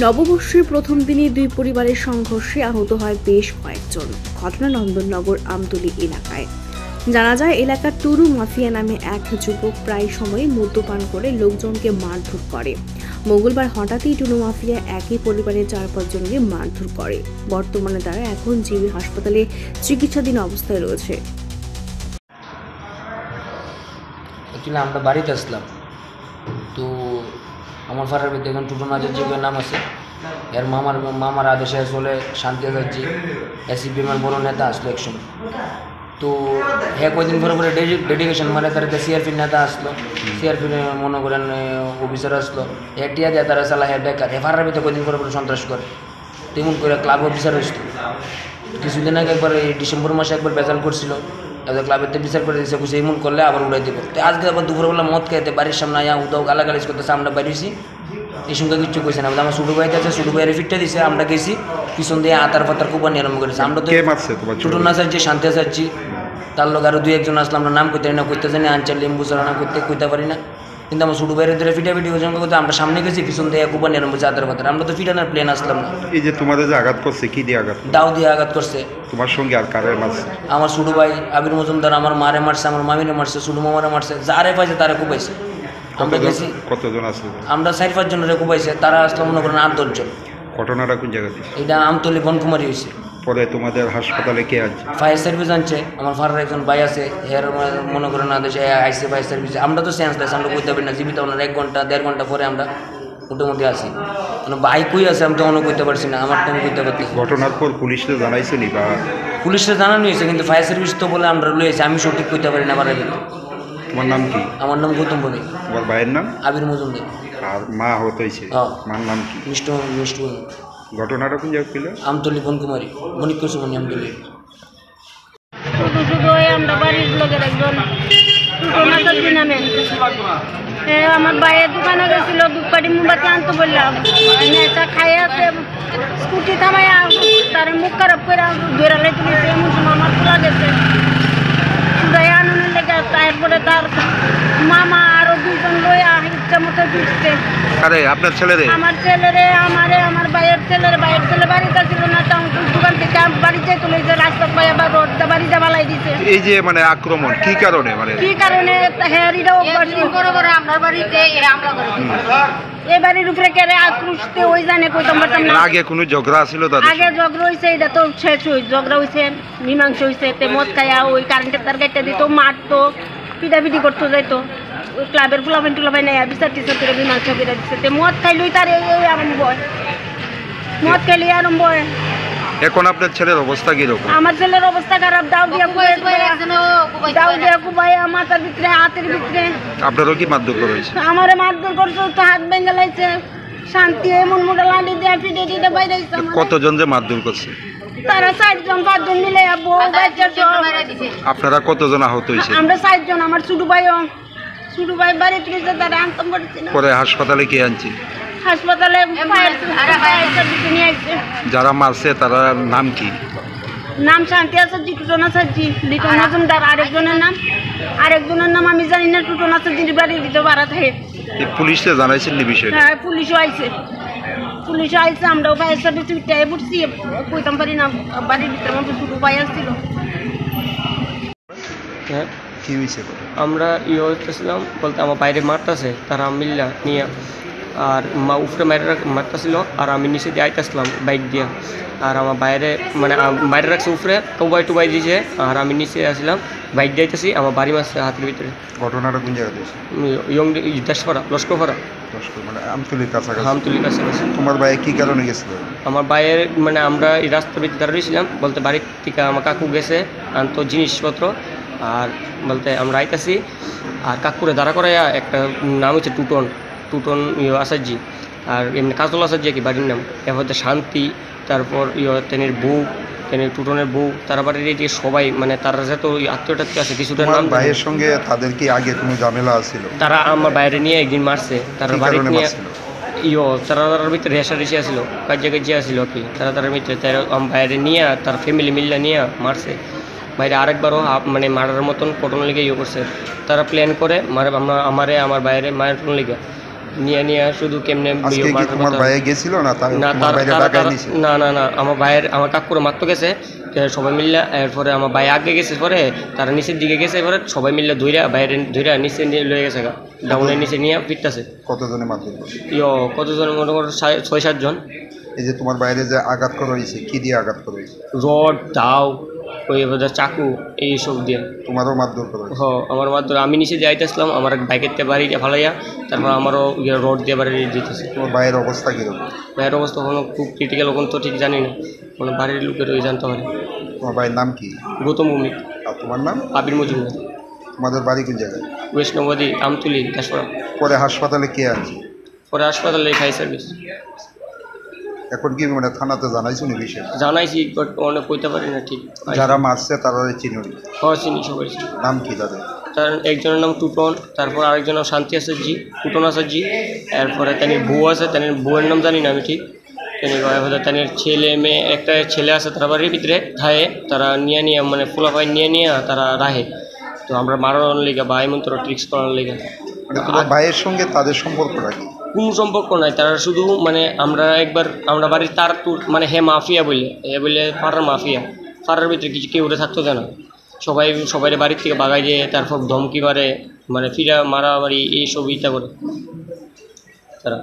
নববর্ষের প্রথম দিনই দুই পরিবারের সংঘর্ষে আহত হয় বেশ কয়েকজন। ঘটনা নন্দননগর আমতলী এলাকায়। জানা যায়, এলাকার টুরু মাফিয়া নামে এক যুবক প্রায় সময় মদ্যপান করে লোকজনকে মারধর করে। মঙ্গলবার হঠাৎই টুরু মাফিয়া একই পরিবারের 4-5 জনকে মারধর করে। বর্তমানে তারা এখন জিবি হাসপাতালে চিকিৎসাধীন অবস্থায় রয়েছে। আমরা বাড়িতে আসলাম তো আমার ফারার ভিতরে এখন টুটন আচার্যের নাম আছে। এর মামার আদেশে চলে শান্তি আচার্য এসিপিএমের বড় নেতা আসলো একসময়। তো হ্যাঁ কয়েকদিন পরে ডেডিকেশন মানে তার সিআরপির নেতা আসলো, সিআরপির মনে করেন অফিসার আসলো, টিয়া দেয় তারা চালা হ্যাঁ বেকার ফারার ভিতরে কয়েকদিন পরে সন্ত্রাস করে। তেমন করে ক্লাব অফিসার হয়েছিল কিছুদিন আগে, একবার এই ডিসেম্বর মাসে একবার বেজাল করছিল, ক্লাবের বিচার করে দিয়েছে, বুঝে এমন করলে আবার উড়াই দেবো। তো আজকে আবার দুপুরবেলা মদ খাইতে বাড়ির সামনে আয়া উদাও গালাগালিজ করতেছে। আমরা বাড়িয়েছি এই সঙ্গে কিচ্ছু কইছে না। আমার ছোটো ভাইতে আছে, ছোটো ভাইয়ের ফিটটা দিছে, আমরা গেছি পিছন দিয়ে আতার পাতার কুপা নিয়ে আরম্ভ করেছি। আমরা তো ছোটো না চাচ্ছি, শান্তি চাচ্ছি, তার লোক আরও 2-1 আসলে আমরা নাম করতে পারি না, করতে জানি আনচার লিম্বু চালানা কইতে পারি না। কিন্তু আমার ছোটো ভাইয়ের ধরে ফিটাফিটি ওজন করতে আমরা সামনে গেছি, পিছন দিয়ে কুপা নিয়ে আরম্ভ করছি আতার পাতার। আমরা তো ফিটানোর প্লেন আসলাম না। এই যে তোমাদের যে আঘাত করছে, কি দিয়ে আঘাত? দাও দিয়ে আঘাত করছে। তোমার সঙ্গে আর কারে মারছে? আমার ছোটো ভাই আবির মজুমদার আমার মারে মারছে, আমার মামিরে মারছে, ছোটো মামারে মারছে, যারে পাইছে তারে কুপাইছে। আমরা গেছি, কতজন আসলো? আমরা 4-5 জনের কুপাইছে, তারা আসলে মনে করেন 8-10 জন। ঘটনাটা কোন জায়গাতে? এটা আমতলী বনকুমারী হয়েছে। পরে তোমাদের হাসপাতালে কে আছে? ফায়ার সার্ভিস আনছে, আমার ফারার একজন ভাই আছে, এর মনে করেন আদেশে আইসে ফায়ার সার্ভিসে। আমরা তো সেন্স লাইস, আমরা কইতে পারি না, জীবিত ওনার 1-1.5 ঘন্টা পরে আমরা মোটামুটি আসি। মানে ভাই কই আছে আমি তো অনেক কইতে পারছি না, আমার তো কইতে পারছি। ঘটনার পর পুলিশে জানাইছেনি? বা পুলিশে জানানো হয়েছে, কিন্তু ফায়ার সার্ভিস তো বলে আমরা লইয়েছি, আমি সঠিক কইতে পারি না। তোমার নাম কি? আমার নাম গৌতম বনি। তোমার ভাইয়ের নাম? আবির মজুমদার। আর মা আহত হয়েছে, মার নাম কি? মিষ্টু। ঘটনাটা কোন জায়গা ছিল? আমতলী বনকুমারী, মনিক কুসুমনি আমতলী। আমরা বাড়ির লোকের একজন নামে আমার ভাইয়ের দোকানে গেছিল, দুপাটি মোমবাতি আনতে বললাম, এটা খাইয়ে স্কুটি থামাইয়া তার মুখ খারাপ করে ধরে লেগে গেছে। এমন সময় আমার তোলা গেছে চুড়াই আনন্দের লেগে, তারপরে তার মামা আরো 2 জন লইয়া ইচ্ছা মতো দিচ্ছে। আপনার ছেলেরে? আমার ছেলেরে, আমার ভাইয়ের ছেলে বাড়িতে ছিল না, দোকান থেকে বাড়িতে চলে যে রাস্তা পাই আবার রোড বাড়ি যা বালাই দিছে। এই যে মানে আক্রমণ কি কারণে? কি কারণে হেরিটাও বড় আমার বাড়িতে এরা হামলা করে এই বাড়ির উপরে কেড়ে আক্রুশতে ওই জানে কইতাম পারতাম না। আগে কোনো ঝগড়া ছিল? আগে ঝগড়া হয়েছে, এটা তো শেষ হয়েছে, ঝগড়া হয়েছে, মীমাংসা হয়েছে। মদ খাইয়া ওই কারেন্টের তার গাইটা দিত, মারতো, পিটাপিটি করতো, যাইতো ওই ক্লাবের ফুলাফাইন টুলাফাই নেই বিচার টিচার করে মীমাংসা করে দিচ্ছে। মদ খাইলই তার এই আরম্ভ হয়, মদ খাইলেই আরম্ভ হয়। এখন আপনার ছেলের অবস্থা কিরকম? আমার ছেলের অবস্থা খারাপ, দাও দিয়া কুবাই মাথার ভিতরে, হাতের ভিতরে। আপনারও কি মারধর করেছে? আমারে মারধর করছে, তো হাত ভেঙে লাইছে। শান্তি এমন মোটা লাঠি দিয়ে পিটে টিটে বাইরে। কতজন যে মারধর করছে? তারা 4-5 জন মিলে বউ বাচ্চা সহ। আপনারা কতজন আহত হয়েছে? আমরা 4 জন। আমার ছোট ভাই বাড়ি তুলেছে, তারা আনতাম পারছি না। পরে হাসপাতালে কে আনছি? হাসপাতালে নিয়ে আসছে। যারা মারছে তারা নাম কি? নাম শান্তি আচার্য, টুটন আচার্য, লিটন মজুমদার। আরেকজনের নাম আমি জানি না। টুটন আচার্যের বাড়ির ভিতরে ভাড়া থাকে। পুলিশে জানাইছেন বিষয়? হ্যাঁ, পুলিশও আইছে। আমরাও ফায়ার সার্ভিস পড়ছি, কইতাম পারি না। বাড়ির ভিতরে আমার ছোট ভাই আসছিল। হ্যাঁ, কি হয়েছে? আমরা হইতেছিলাম বলতে আমার বাইরে মারতেছে, তারা মিল্লা নিয়ে, আর মা উপরে মারতেছিল, আর আমি নিচে দিয়ে আইতেছিলাম বাইক দিয়ে। আর আমার বাইরে মানে বাইরে রাখছে উপরে টুবাই দিয়েছে, আর আমি নিচে আসলাম বাইক দিয়ে আইতেছি, আমার বাড়ি মারছে হাতের ভিতরে। ঘটনাটা কোন জায়গাতে? দেশপাড়া, লস্করপাড়া, মানে আমতলির কাছাকাছি। আমতলির কাছাকাছি। তোমার ভাই কি কারণে গেছিল? আমার ভাইয়ের মানে আমরা এই রাস্তার ভিতরে দাঁড়িয়েছিলাম, বলতে বাড়ির থেকে আমার কাকু গেছে আনতো জিনিসপত্র, আর বলতে আমরা আইতাছি, আর কাকুরে দাঁড়া করাইয়া একটা নাম হচ্ছে টুটন আচার্য, আর এমনি কাজল আচার্য কি বাড়ির নাম। এরপর শান্তি, তারপর তেনের বউ, তেনের টুটনের বউ, তারা বাড়ির এই যে সবাই মানে তারা যেহেতু আত্মীয়টাত্মীয় আছে কিছুটা। নাম ভাইয়ের সঙ্গে তাদের কি আগে কোনো ঝামেলা ছিল? তারা আমার বাইরে নিয়ে একদিন মারছে, তারা বাড়ি নিয়ে তার ভিতরে রেশারেশি আসছিল, কাজে আসছিল কি, তার ভিতরে আমার বাইরে নিয়ে তার ফ্যামিলি মিল্লা নিয়ে মারছে। বাইরে আরেকবারও মানে মারার মতন পটন লেগে করছে। তারা প্ল্যান করে আমার বাইরে মায়ের লেগে নিয়ে নিয়ে শুধু কেমনে আজকে কি তোমার ভাইয়ে গেছিল না না তোমার বাইরে ঢাকায় নিছে? না আমার কাকুর মাত্র গেছে সবাই মিললে, এরপরে আমার ভাই আগে গেছে, পরে তারা নিচের দিকে গেছে, পরে সবাই মিললে ধইরা বাইরে ধইরা নিচে নিয়ে লয়ে গেছে, ডাউনের নিচে নিয়ে ফিরতেছে। কতজনে মারধর করছে? কতজন, মনে করো 6-7 জন। এই যে তোমার বাইরে যে আঘাত করা হয়েছে, কি দিয়ে আঘাত করা হয়েছে? রড, দাও, ওই চাকু, এইসব দিয়ে। তোমারও মারধর করা হয়েছে? আমার মাধ্যমে আমি নিচে যাইতেছিলাম, আমার বাইকের থেকে বাড়িটা ফালাইয়া, তারপর আমারও রড দিয়ে বাড়ি দিতেছে। তোমার ভাইয়ের অবস্থা কীরকম? ভাইয়ের অবস্থা কোনো খুব ক্রিটিক্যাল, ওখান তো ঠিক জানি না, কোনো বাড়ির লোকের ওই জানতে পারে। তোমার ভাইয়ের নাম কি? গৌতম ভূমি। আর তোমার নাম? আবির মজুমদার। তোমাদের বাড়ি কোন জায়গায়? বৈষ্ণবদী, আমতুলি, দাসপাড়া। পরে হাসপাতালে কে আছে? পরে হাসপাতালে ফায়ার সার্ভিস। এখন কি মানে থানাতে জানাইছো নি বিষয়? জানাইছি, বাট অনেক কইতে পারি না ঠিক। যারা মারছে তারা চিনি? চিনি, সবাই চিনি। নাম কি তাদের? তার একজনের নাম টুটন, তারপর আরেকজনের নাম শান্তি আচার্যি, টুটন আচার্যি। এরপরে তাদের বউ আছে, তাদের বউয়ের নাম জানি না আমি ঠিক। তাদের ছেলে মেয়ে, একটা ছেলে আছে তারা বাড়ির ভিতরে থায়ে, তারা নিয়ে মানে ফুলাফাই নিয়ে তারা রাহে। তো আমরা মারানোর লেগে বা এমন্ত্র ট্রিক্স করানোর লেগে। মানে তোমার ভাইয়ের সঙ্গে তাদের সম্পর্কটা কি? কোনো সম্পর্ক নাই, তারা শুধু মানে আমরা বাড়ির তার মানে হে মাফিয়া বলে পাড়ার মাফিয়া। পাড়ার ভিতরে কিছু কেউ উঠে থাকতো না, সবাই বাড়ির থেকে বাগাই দিয়ে তারপর ধমকি মারে, মানে ফিরা মারামারি এইসব ইটা করে।